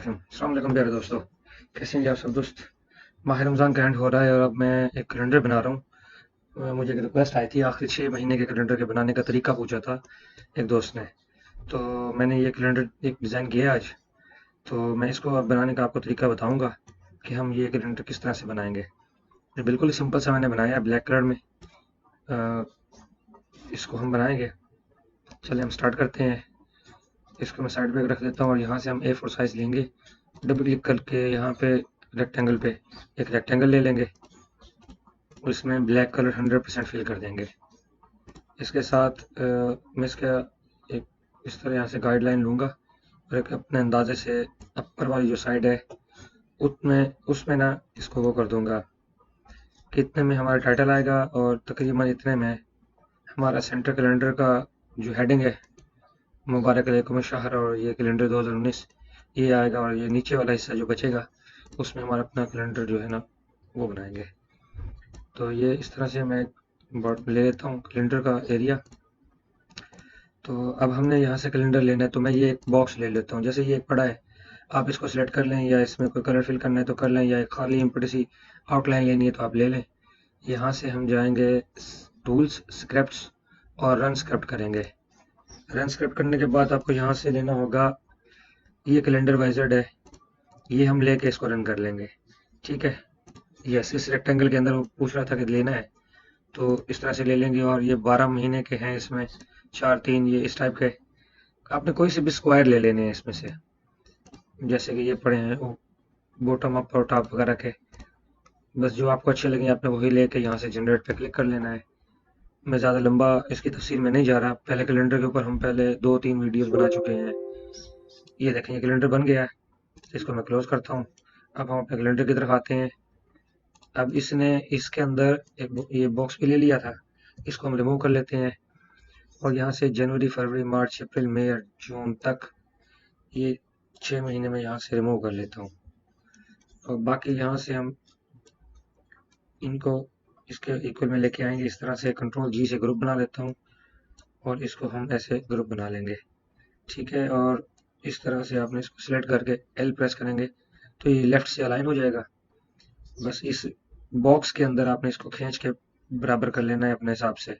अस्सलाम वालेकुम प्यारे दोस्तों। कैसे हैं जी आप सब दोस्त। माह रमज़ान का एंड हो रहा है और अब मैं एक कैलेंडर बना रहा हूँ। मुझे एक रिक्वेस्ट आई थी, आखिरी 6 महीने के कैलेंडर के बनाने का तरीका पूछा था एक दोस्त ने। तो मैंने ये कैलेंडर एक डिज़ाइन किया है आज। तो मैं इसको अब बनाने का आपको तरीका बताऊंगा कि हम ये कैलेंडर किस तरह से बनाएंगे। ये बिल्कुल ही सिंपल सा मैंने बनाया है ब्लैक कलर में। अ, इसको हम बनाएंगे। चलिए हम स्टार्ट करते हैं। इसको मैं साइड पे रख देता हूँ और यहाँ से हम A4 साइज लेंगे। डबल क्लिक करके यहाँ पे रेक्टेंगल पे एक रेक्टेंगल ले लेंगे और इसमें ब्लैक कलर 100% फिल कर देंगे। इसके साथ मैं इसका एक इस तरह यहाँ से गाइडलाइन लूँगा और एक अपने अंदाजे से अपर वाली जो साइड है उसमें उसमें ना इसको वो कर दूंगा कि इतने में हमारा टाइटल आएगा और तकरीबन इतने में हमारा सेंटर कैलेंडर का जो हेडिंग है, मुबारक अलैकुम शहर और ये कैलेंडर 2019, ये आएगा। और ये नीचे वाला हिस्सा जो बचेगा उसमें हमारा अपना कैलेंडर जो है ना वो बनाएंगे। तो ये इस तरह से मैं ले लेता हूँ कैलेंडर का एरिया। तो अब हमने यहाँ से कैलेंडर लेना है तो मैं ये एक बॉक्स ले लेता हूँ। जैसे ये एक पड़ा है, आप इसको सिलेक्ट कर लें या इसमें कोई कलर फिल करना है तो कर लें या एक खाली एम्प्टी सी आउटलाइन लेनी है तो आप ले लें। यहाँ से हम जाएंगे टूल्स, स्क्रिप्ट्स और रन स्क्रिप्ट करेंगे। रन स्क्रिप्ट करने के बाद आपको यहाँ से लेना होगा, ये कैलेंडर वाइजर्ड है, ये हम लेके इसको रन कर लेंगे। ठीक है। यस, इस रेक्टेंगल के अंदर वो पूछ रहा था कि लेना है तो इस तरह से ले लेंगे। और ये 12 महीने के हैं, इसमें 4 3 ये इस टाइप के आपने कोई से भी स्क्वायर ले लेने हैं इसमें से। जैसे कि ये पड़े हैं बॉटम अप और टॉप वगैरह के, बस जो आपको अच्छे लगे आपने वही लेके यहाँ से जनरेट पे क्लिक कर लेना है। मैं ज़्यादा लंबा इसकी तफसील में नहीं जा रहा। पहले कैलेंडर के ऊपर हम पहले 2 3 वीडियोस बना चुके हैं। ये देखें, ये कैलेंडर बन गया है। इसको मैं क्लोज करता हूँ। अब हम अपने कैलेंडर की तरफ आते हैं। अब इसने इसके अंदर एक ये बॉक्स भी ले लिया था, इसको हम रिमूव कर लेते हैं। और यहाँ से जनवरी फरवरी मार्च अप्रैल मई और जून तक ये 6 महीने में यहाँ से रिमूव कर लेता हूँ। और बाकी यहाँ से हम इनको इसके इक्वल में लेके आएंगे। इस तरह से कंट्रोल G से ग्रुप बना लेता हूँ और इसको हम ऐसे ग्रुप बना लेंगे। ठीक है। और इस तरह से आपने इसको सिलेक्ट करके L प्रेस करेंगे तो ये लेफ्ट से अलाइन हो जाएगा। बस इस बॉक्स के अंदर आपने इसको खींच के बराबर कर लेना है अपने हिसाब से।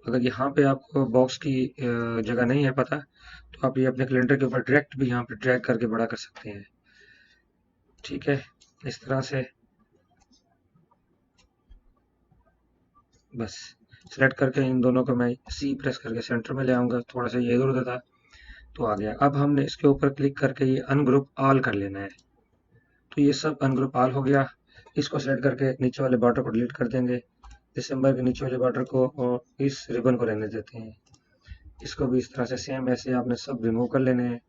अगर यहाँ पे आपको बॉक्स की जगह नहीं है पता, तो आप ये अपने कैलेंडर के ऊपर डायरेक्ट भी यहाँ पे ड्रैग करके बड़ा कर सकते हैं। ठीक है। इस तरह से बस सेलेक्ट करके इन दोनों को मैं C प्रेस करके सेंटर में ले आऊंगा। थोड़ा सा ये इधर उधर था तो आ गया। अब हमने इसके ऊपर क्लिक करके ये अनग्रुप ऑल कर लेना है। तो ये सब अनग्रुप ऑल हो गया। इसको सेलेक्ट करके नीचे वाले बॉर्डर को डिलीट कर देंगे। दिसंबर के नीचे वाले बॉर्डर को और इस रिबन को रहने देते हैं। इसको भी इस तरह से सेम ऐसे आपने सब रिमूव कर लेने हैं।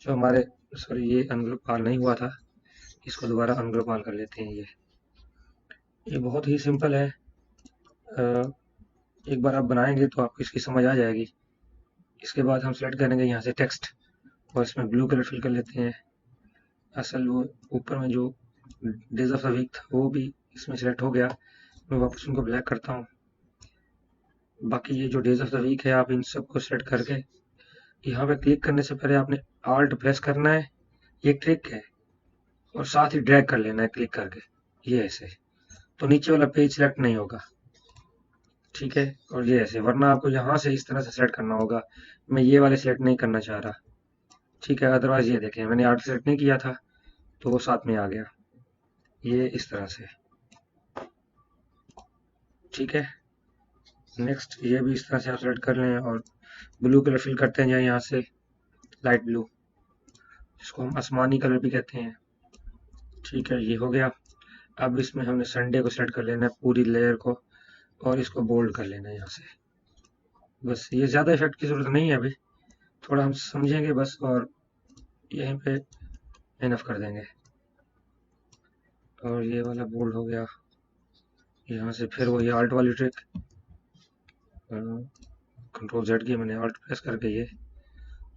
जो हमारे सॉरी ये अनग्रुप ऑल नहीं हुआ था, इसको दोबारा अनग्रुप ऑल कर लेते हैं। ये बहुत ही सिंपल है। एक बार आप बनाएंगे तो आपको इसकी समझ आ जाएगी। इसके बाद हम सेलेक्ट करेंगे यहाँ से टेक्स्ट और इसमें ब्लू कलर फिल कर लेते हैं। असल वो ऊपर में जो डेज ऑफ द वीक था वो भी इसमें सेलेक्ट हो गया। मैं वापस उनको ब्लैक करता हूँ। बाकी ये जो डेज ऑफ द वीक है आप इन सबको सेलेक्ट करके यहाँ पे क्लिक करने से पहले आपने आल्ट प्रेस करना है, ये ट्रिक है। और साथ ही ड्रैग कर लेना है क्लिक करके, ये ऐसे। तो नीचे वाला पेज सेलेक्ट नहीं होगा। ठीक है। और ये ऐसे, वरना आपको यहाँ से इस तरह से सेलेक्ट करना होगा। मैं ये वाले सेलेक्ट नहीं करना चाह रहा। ठीक है। अदरवाइज ये देखें, मैंने आर्ट सेलेक्ट नहीं किया था तो वो साथ में आ गया, ये इस तरह से। ठीक है। नेक्स्ट ये भी इस तरह से आप सेलेक्ट कर लें और ब्लू कलर फिल करते हैं यहाँ से, लाइट ब्लू, जिसको हम आसमानी कलर भी कहते हैं। ठीक है, ये हो गया। अब इसमें हमने संडे को सेलेक्ट कर लेना है पूरी लेयर को और इसको बोल्ड कर लेना है यहाँ से। बस ये ज़्यादा इफेक्ट की ज़रूरत नहीं है अभी, थोड़ा हम समझेंगे बस और यहीं पे इनफ कर देंगे। और ये वाला बोल्ड हो गया। यहाँ से फिर वही आल्ट वाली ट्रिक, कंट्रोल Z की मैंने आल्ट प्रेस करके ये,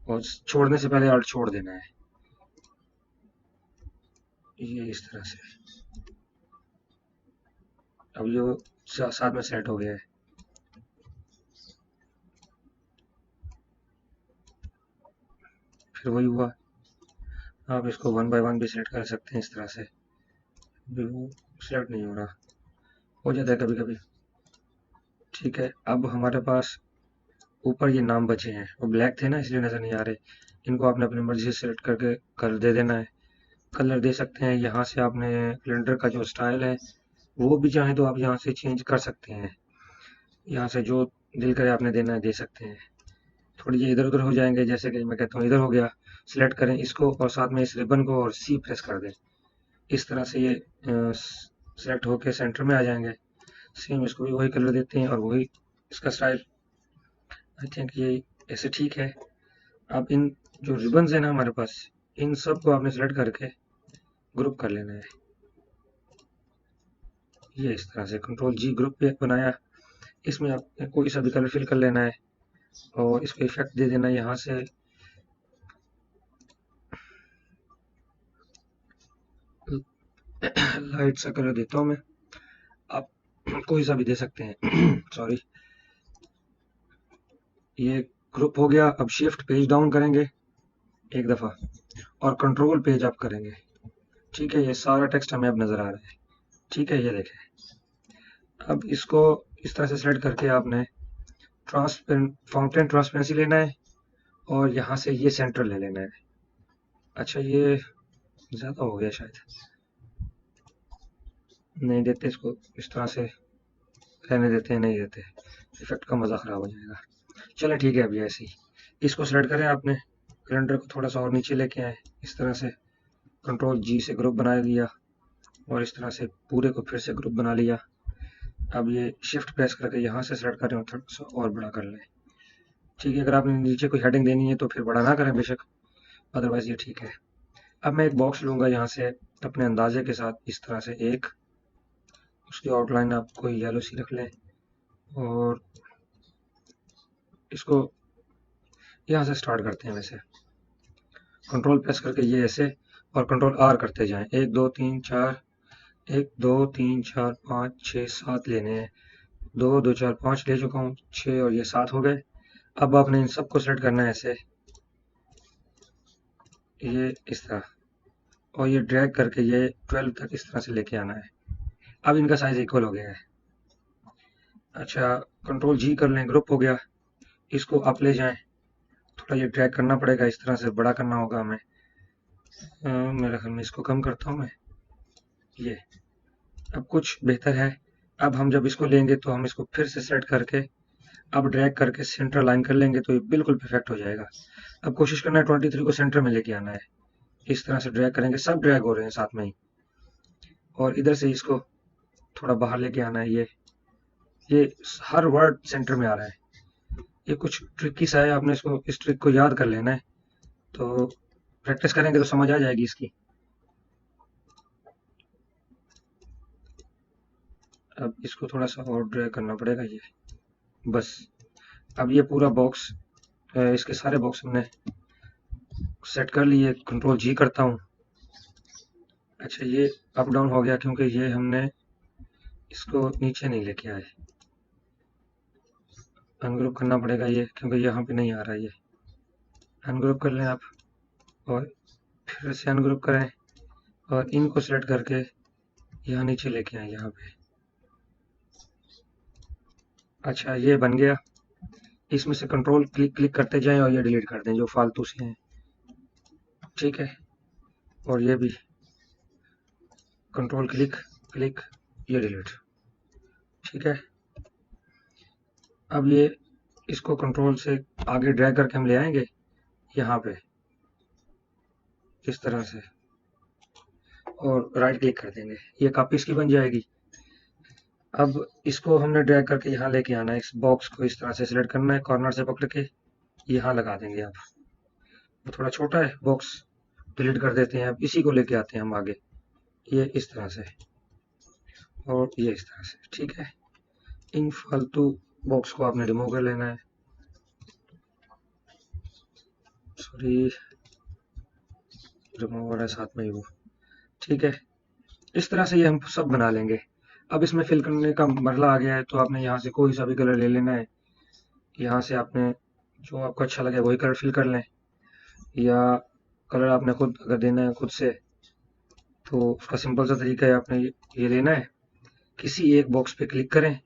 और छोड़ने से पहले आल्ट छोड़ देना है, ये इस तरह से। अब ये साथ में सेट हो गया है। फिर वही हुआ, आप इसको 1 बाय 1 भी सिलेक्ट कर सकते हैं इस तरह से। अभी वो सिलेक्ट नहीं हो रहा, हो जाता है कभी कभी। ठीक है, अब हमारे पास ऊपर ये नाम बचे हैं, वो ब्लैक थे ना इसलिए नज़र नहीं आ रहे। इनको आपने अपनी मर्जी से सिलेक्ट करके कर दे देना है। कलर दे सकते हैं, यहाँ से आपने कैलेंडर का जो स्टाइल है वो भी चाहें तो आप यहाँ से चेंज कर सकते हैं। यहाँ से जो दिल करे आपने देना है दे सकते हैं। थोड़ी ये इधर उधर हो जाएंगे, जैसे कि मैं कहता हूँ इधर हो गया। सिलेक्ट करें इसको और साथ में इस रिबन को और सी प्रेस कर दें। इस तरह से ये सिलेक्ट होके सेंटर में आ जाएंगे। सेम इसको भी वही कलर देते हैं और वही इसका स्टाइल। आई थिंक ये ऐसे ठीक है। अब इन जो रिबन्स है ना हमारे पास, इन सब को आपने सेलेक्ट करके ग्रुप कर लेना है। ये इस तरह से कंट्रोल जी ग्रुप पे बनाया। इसमें आप कोई सा भी कलर फिल कर लेना है और इसको इफेक्ट दे देना है यहाँ से। लाइट सा कलर देता हूँ मैं, आप कोई सा भी दे सकते हैं। सॉरी, ये ग्रुप हो गया। अब शिफ्ट पेज डाउन करेंगे एक दफ़ा और कंट्रोल पेज अप करेंगे। ठीक है, ये सारा टेक्स्ट हमें अब नज़र आ रहा है। ठीक है, ये देखें। अब इसको इस तरह से सेलेक्ट करके आपने ट्रांसपेरेंट फाउंटेन ट्रांसपेरेंसी लेना है और यहाँ से ये सेंटर ले लेना है। अच्छा, ये ज़्यादा हो गया शायद, नहीं देते इसको इस तरह से, रहने देते हैं, नहीं देते, इफेक्ट का मज़ा ख़राब हो जाएगा। चलो ठीक है, अभी ऐसे ही इसको सेलेक्ट करें। आपने कैलेंडर को थोड़ा सा और नीचे लेके आए इस तरह से, कंट्रोल जी से ग्रुप बना लिया और इस तरह से पूरे को फिर से ग्रुप बना लिया। अब ये शिफ्ट प्रेस करके यहाँ से सेलेक्ट करें और थोड़ा सा और बड़ा कर लें। ठीक है, अगर आपने नीचे कोई हेडिंग देनी है तो फिर बड़ा ना करें बेशक, अदरवाइज ये ठीक है। अब मैं एक बॉक्स लूँगा यहाँ से अपने अंदाजे के साथ इस तरह से एक, उसकी आउटलाइन आप कोई येलो सी रख लें और इसको यहाँ से स्टार्ट करते हैं। वैसे कंट्रोल प्रेस करके ये ऐसे और कंट्रोल आर करते जाएं। 1 2 3 4, 1 2 3 4 5 6 7 लेने हैं। 2 2 4 5 ले चुका हूँ, 6 और ये 7 हो गए। अब आपने इन सबको सेलेक्ट करना है ऐसे, ये इस तरह, और ये ड्रैग करके ये 12 तक इस तरह से लेके आना है। अब इनका साइज इक्वल हो गया है। अच्छा, कंट्रोल जी कर लें, ग्रुप हो गया। इसको अप ले जाएं, थोड़ा ये ड्रैग करना पड़ेगा, इस तरह से बड़ा करना होगा हमें। मेरे ख्याल में इसको कम करता हूँ मैं, ये अब कुछ बेहतर है। अब हम जब इसको लेंगे तो हम इसको फिर से सेलेक्ट करके अब ड्रैग करके सेंटर लाइन कर लेंगे तो ये बिल्कुल परफेक्ट हो जाएगा। अब कोशिश करना है 23 को सेंटर में लेके आना है। इस तरह से ड्रैग करेंगे, सब ड्रैग हो रहे हैं साथ में ही, और इधर से इसको थोड़ा बाहर लेके आना है। ये हर वर्ड सेंटर में आ रहा है। ये कुछ ट्रिकी सा है, आपने इसको इस ट्रिक को याद कर लेना है, तो प्रैक्टिस करेंगे तो समझ आ जाएगी इसकी। अब इसको थोड़ा सा और ड्रैग करना पड़ेगा, ये बस। अब ये पूरा बॉक्स, इसके सारे बॉक्स हमने सेट कर लिए। कंट्रोल जी करता हूँ। अच्छा, ये अप डाउन हो गया क्योंकि ये हमने इसको नीचे नहीं लेके आए। अनग्रुप करना पड़ेगा ये, क्योंकि यहाँ पे नहीं आ रहा है ये। अनग्रुप कर लें आप और फिर से अनग्रुप करें और इनको सेलेक्ट करके यहाँ नीचे लेके आए यहाँ पे। अच्छा, ये बन गया। इसमें से कंट्रोल क्लिक क्लिक करते जाएं और ये डिलीट कर दें जो फालतू से हैं। ठीक है, और ये भी कंट्रोल क्लिक क्लिक, ये डिलीट। ठीक है, अब ये इसको कंट्रोल से आगे ड्रैग करके हम ले आएंगे यहाँ पे इस तरह से, और राइट क्लिक कर देंगे, ये कॉपी इसकी बन जाएगी। अब इसको हमने ड्रैग करके यहाँ लेके आना है। इस बॉक्स को इस तरह से सिलेक्ट करना है, कॉर्नर से पकड़ के यहाँ लगा देंगे। आप वो थोड़ा छोटा है बॉक्स, डिलीट कर देते हैं। अब इसी को लेके आते हैं हम आगे, ये इस तरह से और ये इस तरह से। ठीक है, इन फालतू बॉक्स को आपने रिमूव कर लेना है। सॉरी, रिमूव हो रहा है साथ में ही वो। ठीक है, इस तरह से ये हम सब बना लेंगे। अब इसमें फिल करने का मरला आ गया है, तो आपने यहाँ से कोई सा भी कलर ले लेना है। यहाँ से आपने जो आपको अच्छा लगे वही कलर फिल कर लें, या कलर आपने खुद अगर देना है खुद से, तो उसका सिंपल सा तरीका है, आपने ये लेना है, किसी एक बॉक्स पे क्लिक करें,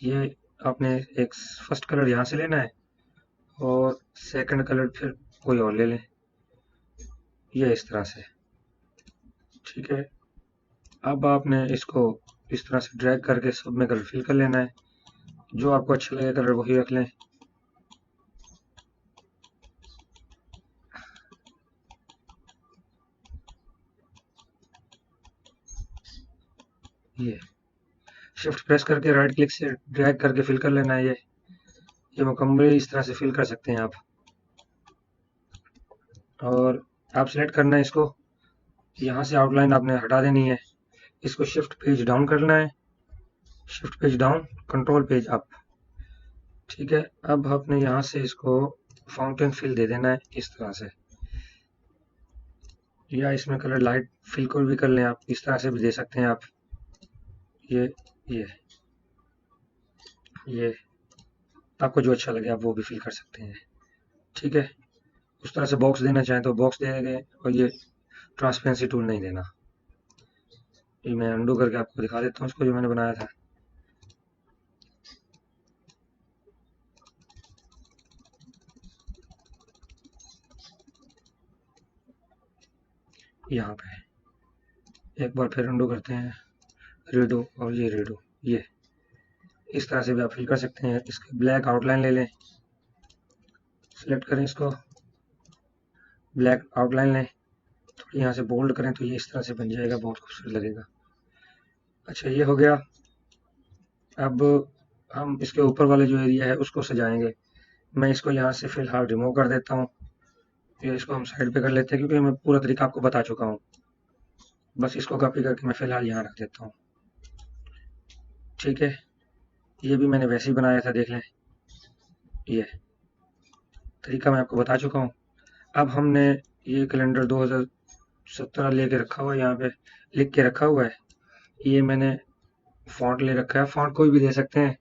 ये आपने एक फर्स्ट कलर यहाँ से लेना है और सेकंड कलर फिर कोई और ले लें, ये इस तरह से। ठीक है, अब आपने इसको इस तरह से ड्रैग करके सब में कलर फिल कर लेना है, जो आपको अच्छा लगे कलर वही रख लें। ये शिफ्ट प्रेस करके राइट क्लिक से ड्रैग करके फिल कर लेना है, ये मुकम्मल इस तरह से फिल कर सकते हैं आप। और आप सिलेक्ट करना है इसको, यहाँ से आउटलाइन आपने हटा देनी है, इसको शिफ्ट पेज डाउन करना है, shift page down, control page up. ठीक है, अब आपने यहाँ से इसको फाउंटेन फिल दे देना है इस तरह से, या इसमें कलर लाइट फिल को भी कर लें आप, इस तरह से भी दे सकते हैं आप। ये ये ये आपको जो अच्छा लगे आप वो भी फिल कर सकते हैं। ठीक है, उस तरह से बॉक्स देना चाहें तो बॉक्स दे देंगे, और ये ट्रांसपेरेंसी टूल नहीं देना। ये मैं अंडू करके आपको दिखा देता हूँ उसको जो मैंने बनाया था। यहाँ पे एक बार फिर अंडू करते हैं, रेडो, और ये रेडो, ये इस तरह से भी आप फिल कर सकते हैं। इसके ब्लैक आउटलाइन ले लें, सिलेक्ट करें इसको, ब्लैक आउटलाइन लें, थोड़ी यहाँ से बोल्ड करें तो ये इस तरह से बन जाएगा, बहुत खूबसूरत लगेगा। अच्छा, ये हो गया। अब हम इसके ऊपर वाले जो एरिया है उसको सजाएंगे। मैं इसको यहाँ से फिलहाल रिमूव कर देता हूँ, फिर इसको हम साइड पे कर लेते हैं, क्योंकि मैं पूरा तरीका आपको बता चुका हूँ। बस इसको कॉपी करके मैं फिलहाल यहाँ रख देता हूँ। ठीक है, ये भी मैंने वैसे ही बनाया था, देख लें, ये तरीका मैं आपको बता चुका हूँ। अब हमने ये कैलेंडर 2017 लेके रखा हुआ है, यहाँ पे लिख के रखा हुआ है। ये मैंने फॉन्ट ले रखा है, फॉन्ट कोई भी दे सकते हैं,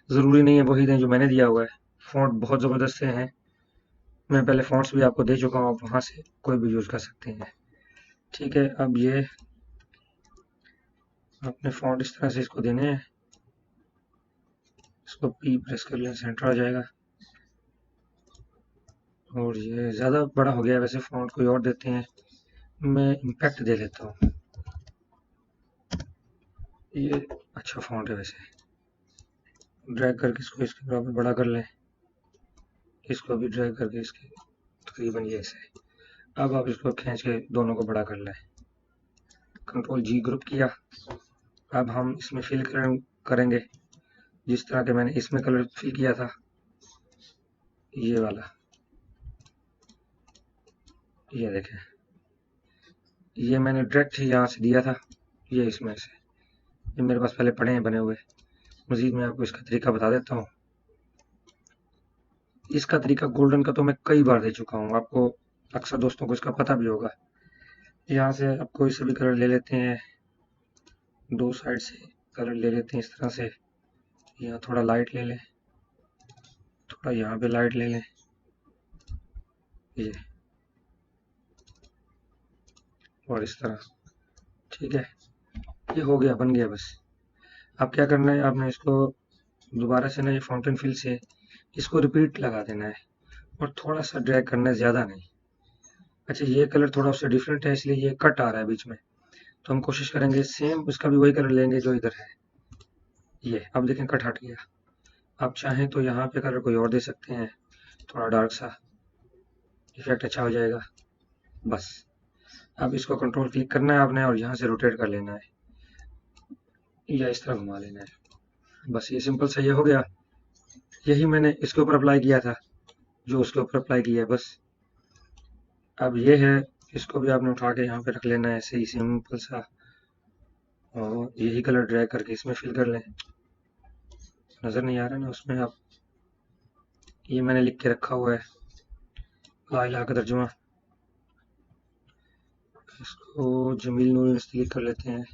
ज़रूरी नहीं है वही दें जो मैंने दिया हुआ है। फॉन्ट बहुत ज़बरदस्त से हैं, मैं पहले फॉन्ट्स भी आपको दे चुका हूँ, आप वहाँ से कोई भी यूज़ कर सकते हैं। ठीक है, अब ये अपने फॉन्ट इस तरह से इसको देने हैं, इसको पी प्रेस कर लें, सेंटर आ जाएगा। और ये ज़्यादा बड़ा हो गया, वैसे फॉन्ट कोई और देते हैं, मैं इम्पैक्ट दे लेता हूँ, ये अच्छा फॉन्ट है वैसे। ड्रैग करके इसको इसके बराबर बड़ा कर लें, इसको भी ड्रैग करके इसके तकरीबन ये ऐसे। अब आप इसको खींच के दोनों को बड़ा कर लें, कंट्रोल जी ग्रुप किया। अब हम इसमें फिल करेंगे जिस तरह के मैंने इसमें कलर फिल किया था, ये वाला, ये देखें, ये मैंने डायरेक्ट ही यहाँ से दिया था, ये इसमें से, ये मेरे पास पहले पड़े हैं बने हुए। मजीद मैं आपको इसका तरीका बता देता हूँ। इसका तरीका गोल्डन का तो मैं कई बार दे चुका हूँ आपको, अक्सर दोस्तों को इसका पता भी होगा। यहाँ से आप कोई से भी कलर ले लेते हैं, दो साइड से कलर ले लेते हैं इस तरह से, यहाँ थोड़ा लाइट ले लें, थोड़ा यहाँ पे लाइट ले लें, ये और इस तरह। ठीक है, ये हो गया, बन गया बस। अब क्या करना है, आपने इसको दोबारा से ना, ये फाउंटेन फिल से इसको रिपीट लगा देना है, और थोड़ा सा ड्रैग करना है, ज़्यादा नहीं। अच्छा, ये कलर थोड़ा उससे डिफरेंट है, इसलिए ये कट आ रहा है बीच में, तो हम कोशिश करेंगे सेम उसका भी वही कलर लेंगे जो इधर है। ये अब देखें, कट हट गया। आप चाहें तो यहाँ पे कलर कोई और दे सकते हैं, थोड़ा डार्क सा, इफेक्ट अच्छा हो जाएगा। बस अब इसको कंट्रोल क्लिक करना है आपने, और यहाँ से रोटेट कर लेना है, या इस तरह घुमा लेना है। बस ये सिंपल सा ये हो गया। यही मैंने इसके ऊपर अप्लाई किया था, जो उसके ऊपर अप्लाई किया है, बस। अब ये है, इसको भी आपने उठा के यहाँ पे रख लेना है, ऐसे ही सिंपल सा, और यही कलर ड्रैग करके इसमें फिल कर लें। नज़र नहीं आ रहा ना उसमें, आप, ये मैंने लिख के रखा हुआ है, ला इलाहा का तर्जुमा। इसको जमील नूर इस्तेमाल कर लेते हैं,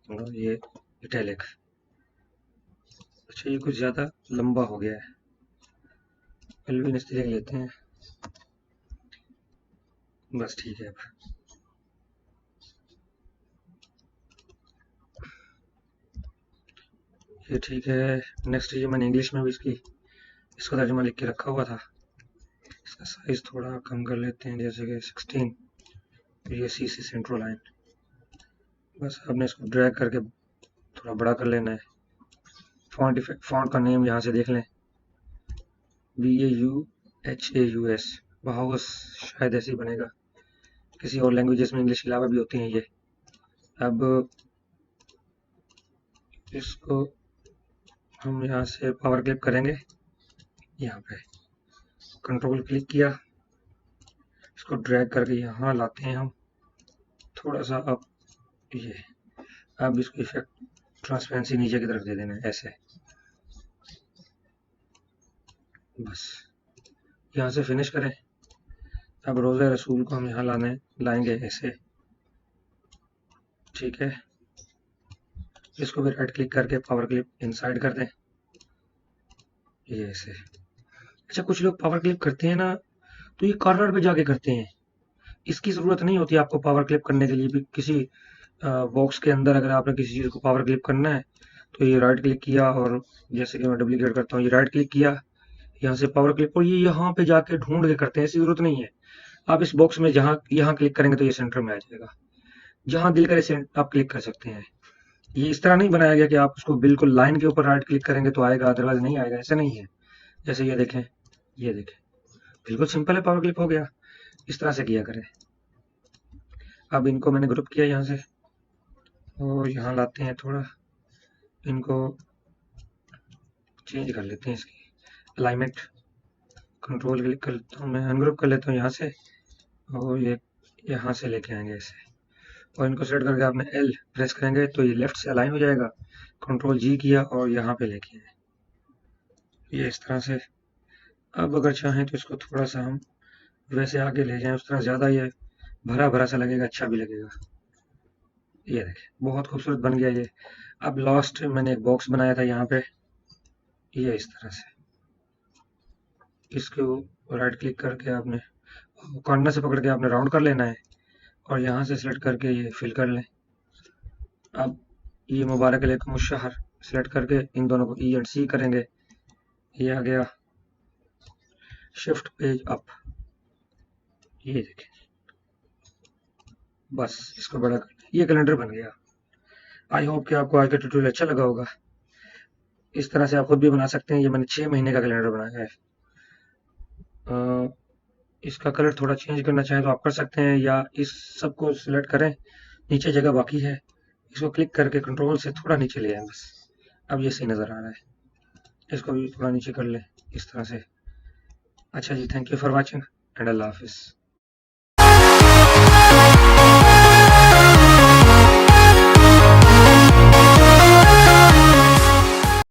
और ये इटैलिक। अच्छा, ये कुछ ज़्यादा लंबा हो गया है, एलविन इस्तेमाल लेते हैं, बस ठीक है। अब ये ठीक है। नेक्स्ट ये मैंने इंग्लिश में भी इसका तर्जुमा लिख के रखा हुआ था। इसका साइज थोड़ा कम कर लेते हैं, जैसे कि 16। ये सी से सेंट्रो लाइन, बस आपने इसको ड्रैग करके थोड़ा बड़ा कर लेना है। फॉन्ट का नेम यहाँ से देख लें, BAUHAUS, बाउस, शायद ऐसे ही बनेगा। किसी और लैंग्वेजेस में इंग्लिश के अलावा भी होती हैं ये। अब इसको हम यहाँ से पावर क्लिक करेंगे, यहाँ पे कंट्रोल क्लिक किया, इसको ड्रैग करके यहाँ लाते हैं हम थोड़ा सा। अब ये अब इसको इफेक्ट ट्रांसपेरेंसी नीचे की तरफ दे देना है ऐसे। बस यहाँ से फिनिश करें। अब रोज़ा रसूल को हम यहाँ लाएंगे ऐसे, ठीक है। इसको भी राइट क्लिक करके पावर क्लिप इनसाइड कर दें, ये ऐसे। अच्छा, कुछ लोग पावर क्लिप करते हैं ना, तो ये कॉर्नर पे जाके करते हैं। इसकी ज़रूरत नहीं होती आपको पावर क्लिप करने के लिए भी। किसी बॉक्स के अंदर अगर आपने किसी चीज़ को पावर क्लिप करना है, तो ये राइट क्लिक किया, और जैसे कि मैं डुप्लीकेट करता हूँ, ये राइट क्लिक किया, यहाँ से पावर क्लिप, और ये यहाँ पे जाके ढूंढ के करते हैं। ऐसी ज़रूरत नहीं है। आप इस बॉक्स में जहाँ यहाँ क्लिक करेंगे तो ये सेंटर में आ जाएगा। जहाँ दिल करे आप क्लिक कर सकते हैं। ये इस तरह नहीं बनाया गया कि आप उसको बिल्कुल लाइन के ऊपर राइट क्लिक करेंगे तो आएगा, अदरवाइज नहीं आएगा, ऐसा नहीं है। जैसे ये देखें, ये देखें, बिल्कुल सिंपल है, पावर क्लिप हो गया। इस तरह से किया करें। अब इनको मैंने ग्रुप किया यहाँ से, और यहाँ लाते हैं थोड़ा, इनको चेंज कर लेते हैं, इसकी अलाइनमेंट। कंट्रोल क्लिक कर लेता हूँ, मैं अनग्रुप कर लेता हूँ यहाँ से, और ये यहाँ से लेके आएंगे ऐसे, और इनको सेलेक्ट करके आपने L प्रेस करेंगे तो ये लेफ्ट से अलाइन हो जाएगा। कंट्रोल G किया और यहाँ पे लेके आए, ये इस तरह से। अब अगर चाहें तो इसको थोड़ा सा हम वैसे आगे ले जाएं, उस तरह ज़्यादा ये भरा भरा सा लगेगा, अच्छा भी लगेगा। ये देखें, बहुत खूबसूरत बन गया ये। अब लास्ट मैंने एक बॉक्स बनाया था यहाँ पे, ये इस तरह से। इसको राइट क्लिक करके आपने कॉर्नर से पकड़ के आपने राउंड कर लेना है, और यहाँ से सिलेक्ट करके ये फिल कर लें। अब ये मुबारक अलैकुम मुशहर सिलेक्ट करके इन दोनों को E एंड C करेंगे, ये आ गया। शिफ्ट पेज अप, ये देखें, बस इसको बड़ा कर, ये कैलेंडर बन गया। आई होप कि आपको आज का ट्यूटोरियल अच्छा लगा होगा। इस तरह से आप खुद भी बना सकते हैं। ये मैंने 6 महीने का कैलेंडर बनाया है। इसका कलर थोड़ा चेंज करना चाहें तो आप कर सकते हैं, या इस सब को सिलेक्ट करें, नीचे जगह बाकी है, इसको क्लिक करके कंट्रोल से थोड़ा नीचे ले आए बस। अब ये सही नज़र आ रहा है। इसको भी थोड़ा नीचे कर लें इस तरह से। अच्छा जी, thank you for watching and अल्लाह हाफिज़।